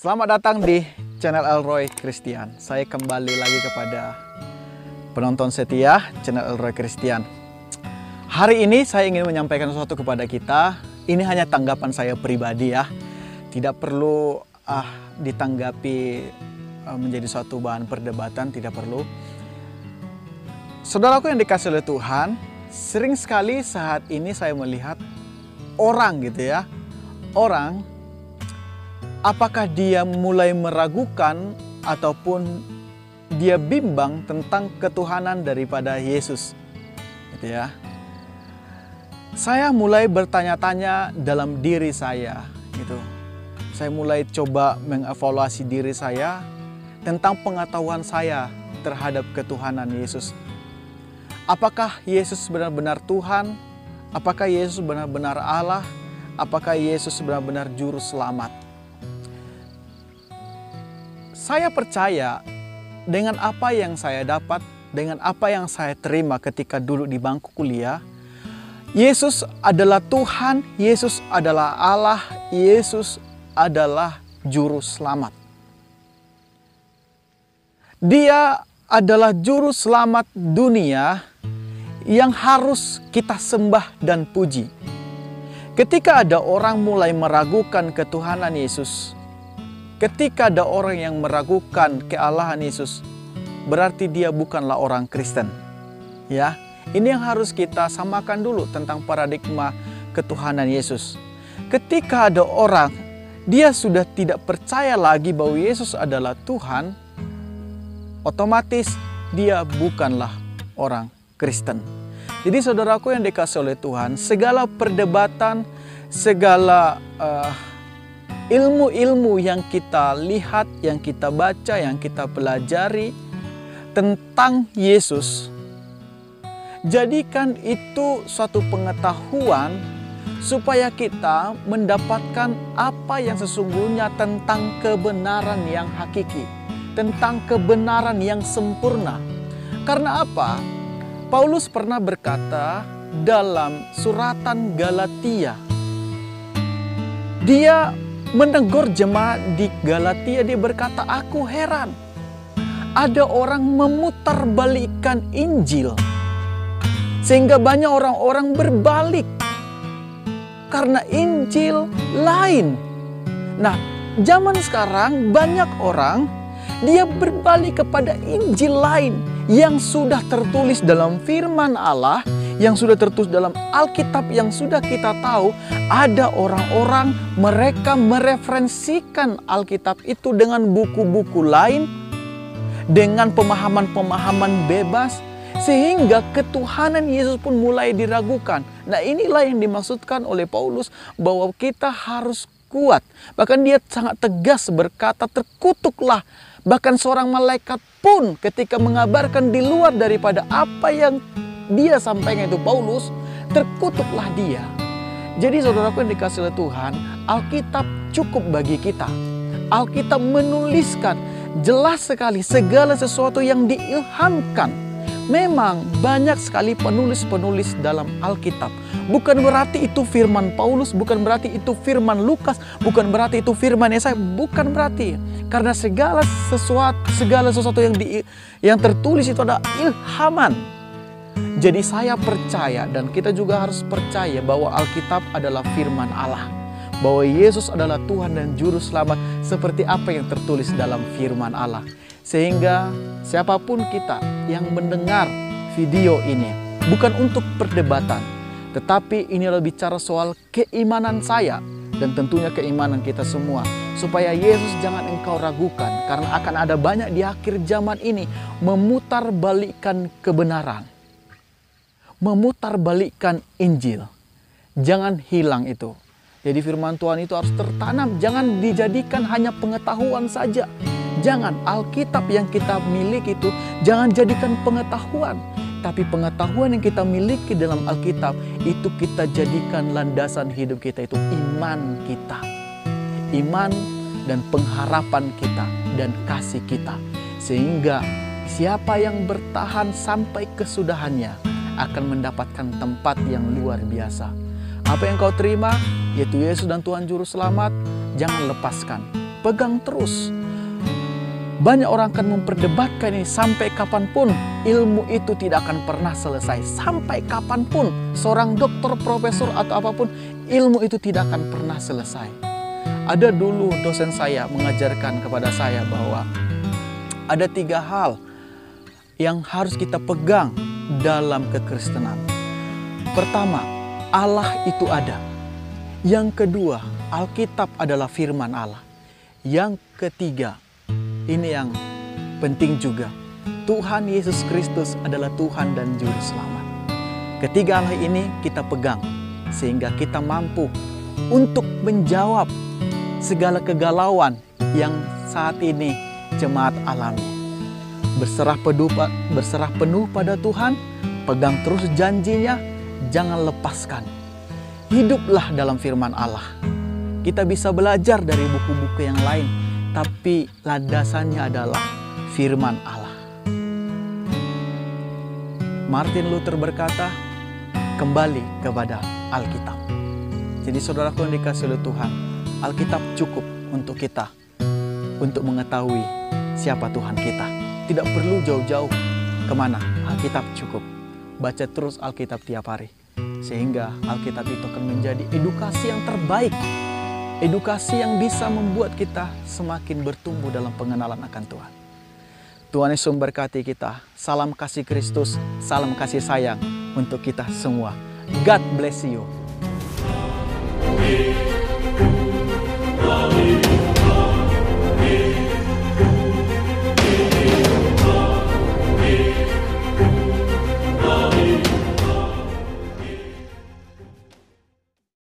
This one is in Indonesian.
Selamat datang di channel Elroy Christian. Saya kembali lagi kepada penonton setia channel Elroy Christian. Hari ini saya ingin menyampaikan sesuatu kepada kita. Ini hanya tanggapan saya pribadi ya. Tidak perlu ditanggapi menjadi suatu bahan perdebatan, tidak perlu. Saudaraku yang dikasih oleh Tuhan, sering sekali saat ini saya melihat orang gitu ya. Orang, apakah dia mulai meragukan ataupun dia bimbang tentang ketuhanan daripada Yesus, gitu ya. Saya mulai bertanya-tanya dalam diri saya, gitu. Saya mulai coba mengevaluasi diri saya tentang pengetahuan saya terhadap ketuhanan Yesus. Apakah Yesus benar-benar Tuhan? Apakah Yesus benar-benar Allah? Apakah Yesus benar-benar juru selamat? Saya percaya dengan apa yang saya dapat, dengan apa yang saya terima ketika dulu di bangku kuliah, Yesus adalah Tuhan, Yesus adalah Allah, Yesus adalah juru selamat. Dia adalah juru selamat dunia yang harus kita sembah dan puji. Ketika ada orang mulai meragukan ketuhanan Yesus, ketika ada orang yang meragukan kealahan Yesus, berarti dia bukanlah orang Kristen. Ya, ini yang harus kita samakan dulu tentang paradigma ketuhanan Yesus. Ketika ada orang, dia sudah tidak percaya lagi bahwa Yesus adalah Tuhan, otomatis dia bukanlah orang Kristen. Jadi saudaraku yang dikasih oleh Tuhan, segala perdebatan, segala ilmu-ilmu yang kita lihat, yang kita baca, yang kita pelajari tentang Yesus, jadikan itu suatu pengetahuan supaya kita mendapatkan apa yang sesungguhnya tentang kebenaran yang hakiki, tentang kebenaran yang sempurna. Karena apa? Paulus pernah berkata dalam suratan Galatia, dia menegur jemaat di Galatia, dia berkata, aku heran ada orang memutarbalikkan Injil sehingga banyak orang-orang berbalik karena Injil lain. Nah, zaman sekarang banyak orang dia berbalik kepada Injil lain yang sudah tertulis dalam firman Allah, yang sudah tertulis dalam Alkitab, yang sudah kita tahu. Ada orang-orang mereka mereferensikan Alkitab itu dengan buku-buku lain, dengan pemahaman-pemahaman bebas, sehingga ketuhanan Yesus pun mulai diragukan. Nah, inilah yang dimaksudkan oleh Paulus bahwa kita harus kuat. Bahkan dia sangat tegas berkata, terkutuklah. Bahkan seorang malaikat pun ketika mengabarkan di luar daripada apa yang dia sampaikan itu Paulus, terkutuklah dia. Jadi saudaraku yang dikasih oleh Tuhan, Alkitab cukup bagi kita. Alkitab menuliskan jelas sekali segala sesuatu yang diilhamkan. Memang banyak sekali penulis-penulis dalam Alkitab. Bukan berarti itu firman Paulus, bukan berarti itu firman Lukas, bukan berarti itu firman Yesaya, bukan berarti. Karena segala sesuatu yang tertulis itu adalah ilhaman. Jadi saya percaya dan kita juga harus percaya bahwa Alkitab adalah firman Allah. Bahwa Yesus adalah Tuhan dan Juru Selamat seperti apa yang tertulis dalam firman Allah. Sehingga siapapun kita yang mendengar video ini, bukan untuk perdebatan, tetapi ini adalah bicara soal keimanan saya dan tentunya keimanan kita semua. Supaya Yesus jangan engkau ragukan, karena akan ada banyak di akhir zaman ini memutarbalikkan kebenaran, memutarbalikkan Injil. Jangan hilang itu. Jadi firman Tuhan itu harus tertanam, jangan dijadikan hanya pengetahuan saja. Jangan Alkitab yang kita miliki itu jangan jadikan pengetahuan, tapi pengetahuan yang kita miliki dalam Alkitab itu kita jadikan landasan hidup kita, itu iman kita. Iman dan pengharapan kita dan kasih kita. Sehingga siapa yang bertahan sampai kesudahannya akan mendapatkan tempat yang luar biasa. Apa yang kau terima, yaitu Yesus dan Tuhan Juru Selamat, jangan lepaskan. pegang terus. Banyak orang akan memperdebatkan ini sampai kapanpun, ilmu itu tidak akan pernah selesai. Sampai kapanpun, seorang dokter, profesor atau apapun, ilmu itu tidak akan pernah selesai. Ada dulu dosen saya mengajarkan kepada saya bahwa ada 3 hal yang harus kita pegang dalam kekristenan. Pertama, Allah itu ada. Yang kedua, Alkitab adalah firman Allah. Yang ketiga, ini yang penting juga, Tuhan Yesus Kristus adalah Tuhan dan Juru Selamat. Ketiga hal ini kita pegang, sehingga kita mampu untuk menjawab segala kegalauan yang saat ini jemaat alami. Berserah penuh pada Tuhan, pegang terus janjinya, jangan lepaskan. Hiduplah dalam firman Allah. Kita bisa belajar dari buku-buku yang lain, tapi landasannya adalah firman Allah. Martin Luther berkata, kembali kepada Alkitab. Jadi saudaraku yang dikasihi oleh Tuhan, Alkitab cukup untuk kita, untuk mengetahui siapa Tuhan kita. Tidak perlu jauh-jauh kemana, Alkitab cukup. Baca terus Alkitab tiap hari, sehingga Alkitab itu akan menjadi edukasi yang terbaik. Edukasi yang bisa membuat kita semakin bertumbuh dalam pengenalan akan Tuhan. Tuhan Yesus memberkati kita. Salam kasih Kristus, salam kasih sayang untuk kita semua. God bless you.